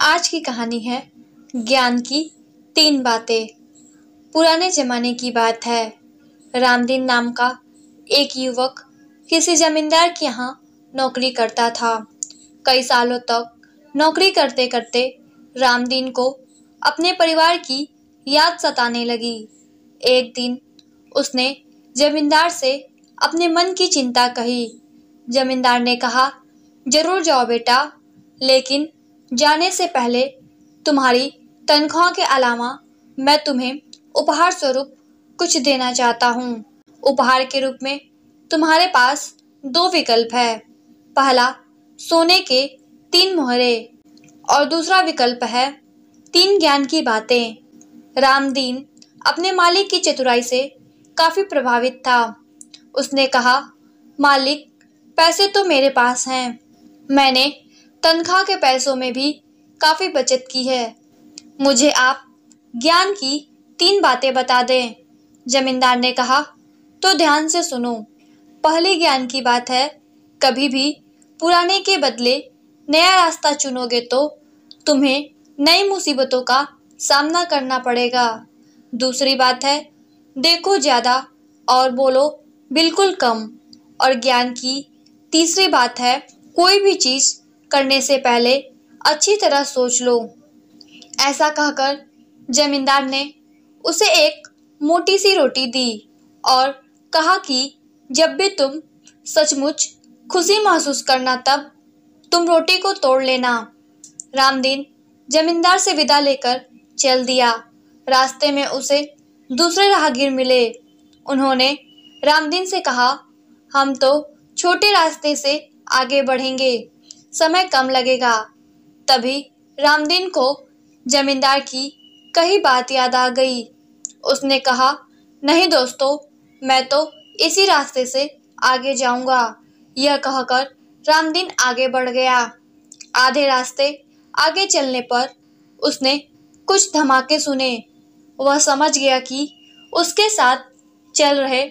आज की कहानी है ज्ञान की 3 बातें। पुराने जमाने की बात है। रामदीन नाम का एक युवक किसी जमींदार के यहाँ नौकरी करता था। कई सालों तक नौकरी करते करते रामदीन को अपने परिवार की याद सताने लगी। एक दिन उसने जमींदार से अपने मन की चिंता कही। जमींदार ने कहा, जरूर जाओ बेटा, लेकिन जाने से पहले तुम्हारी तनख्वाह के अलावा मैं तुम्हें उपहार स्वरूप कुछ देना चाहता हूँ। उपहार के रूप में तुम्हारे पास 2 विकल्प है। पहला, सोने के 3 मोहरे और दूसरा विकल्प है 3 ज्ञान की बातें। रामदीन अपने मालिक की चतुराई से काफी प्रभावित था। उसने कहा, मालिक, पैसे तो मेरे पास हैं। मैंने तनख्वाह के पैसों में भी काफी बचत की है। मुझे आप ज्ञान की 3 बातें बता दें। जमींदार ने कहा, तो ध्यान से सुनो। पहली ज्ञान की बात है, कभी भी पुराने के बदले नया रास्ता चुनोगे तो तुम्हें नई मुसीबतों का सामना करना पड़ेगा। दूसरी बात है, देखो ज्यादा और बोलो बिल्कुल कम। और ज्ञान की तीसरी बात है, कोई भी चीज करने से पहले अच्छी तरह सोच लो। ऐसा कहकर जमींदार ने उसे एक मोटी सी रोटी दी और कहा कि जब भी तुम सचमुच खुशी महसूस करना तब तुम रोटी को तोड़ लेना। रामदीन जमींदार से विदा लेकर चल दिया। रास्ते में उसे दूसरे राहगीर मिले। उन्होंने रामदीन से कहा, हम तो छोटे रास्ते से आगे बढ़ेंगे, समय कम लगेगा। तभी रामदीन को जमींदार की कही बात याद आ गई। उसने कहा, नहीं दोस्तों, मैं तो इसी रास्ते से आगे जाऊंगा। यह कहकर रामदीन आगे बढ़ गया। आधे रास्ते आगे चलने पर उसने कुछ धमाके सुने। वह समझ गया कि उसके साथ चल रहे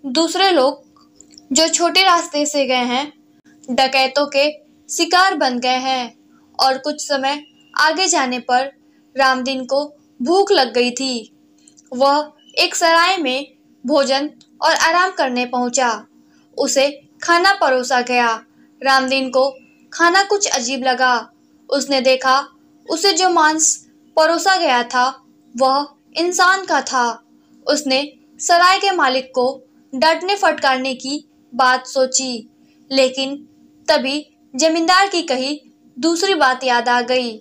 दूसरे लोग जो छोटे रास्ते से गए हैं, डकैतों के शिकार बन गए हैं। और कुछ समय आगे जाने पर रामदीन को भूख लग गई थी। वह एक सराय में भोजन और आराम करने पहुंचा। उसे खाना परोसा गया। रामदीन को खाना कुछ अजीब लगा। उसने देखा, उसे जो मांस परोसा गया था वह इंसान का था। उसने सराय के मालिक को डांटने फटकारने की बात सोची, लेकिन तभी जमींदार की कही दूसरी बात याद आ गई।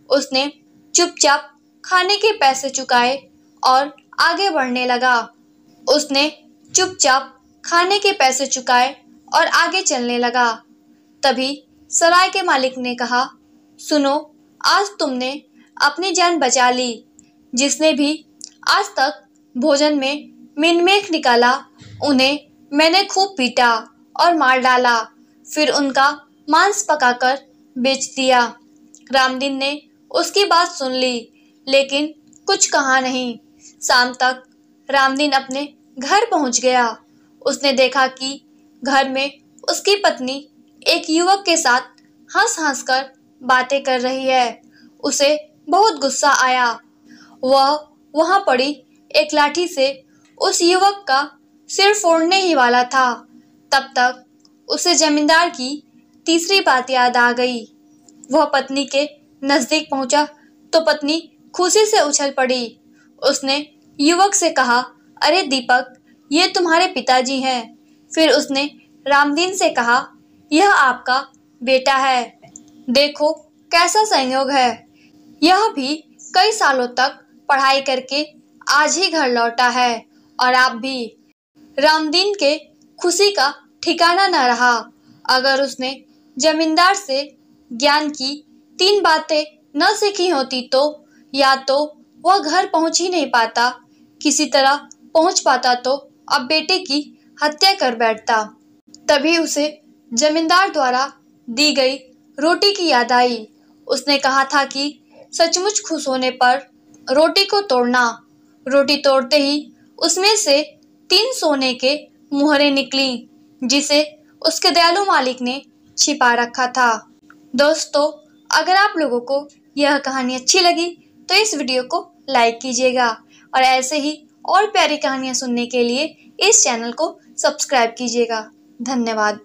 उसने चुपचाप खाने के पैसे चुकाए और आगे बढ़ने लगा। उसने चुपचाप खाने के पैसे चुकाए और आगे चलने लगा। तभी सराय के मालिक ने कहा, सुनो, आज तुमने अपनी जान बचा ली। जिसने भी आज तक भोजन में मिनमेख निकाला, उन्हें मैंने खूब पीटा और मार डाला, फिर उनका मांस पकाकर बेच दिया। रामदीन ने उसकी बात सुन ली, लेकिन कुछ कहा नहीं। शाम तक रामदीन अपने घर पहुंच गया। उसने देखा कि घर में उसकी पत्नी एक युवक के साथ हंस हंस कर बातें कर रही है। उसे बहुत गुस्सा आया। वह वहां पड़ी एक लाठी से उस युवक का सिर फोड़ने ही वाला था। तब तक उसे जमींदार की तीसरी बात याद आ गई। वह पत्नी के नजदीक पहुंचा तो पत्नी खुशी से उछल पड़ी। उसने युवक से कहा, अरे दीपक, ये तुम्हारे पिताजी हैं। फिर उसने रामदीन से कहा, यह आपका बेटा है। देखो कैसा संयोग है। यह भी कई सालों तक पढ़ाई करके आज ही घर लौटा है और आप भी। रामदीन के खुशी का ठिकाना न रहा। अगर उसने जमींदार से ज्ञान की 3 बातें न सीखी होती तो या तो वह घर पहुंच ही नहीं पाता, किसी तरह पहुंच पाता तो अब बेटे की हत्या कर बैठता। तभी उसे जमींदार द्वारा दी गई रोटी की याद आई। उसने कहा था कि सचमुच खुश होने पर रोटी को तोड़ना। रोटी तोड़ते ही उसमें से 3 सोने के मुहरें निकली, जिसे उसके दयालु मालिक ने छिपा रखा था। दोस्तों, अगर आप लोगों को यह कहानी अच्छी लगी तो इस वीडियो को लाइक कीजिएगा और ऐसे ही और प्यारी कहानियाँ सुनने के लिए इस चैनल को सब्सक्राइब कीजिएगा। धन्यवाद।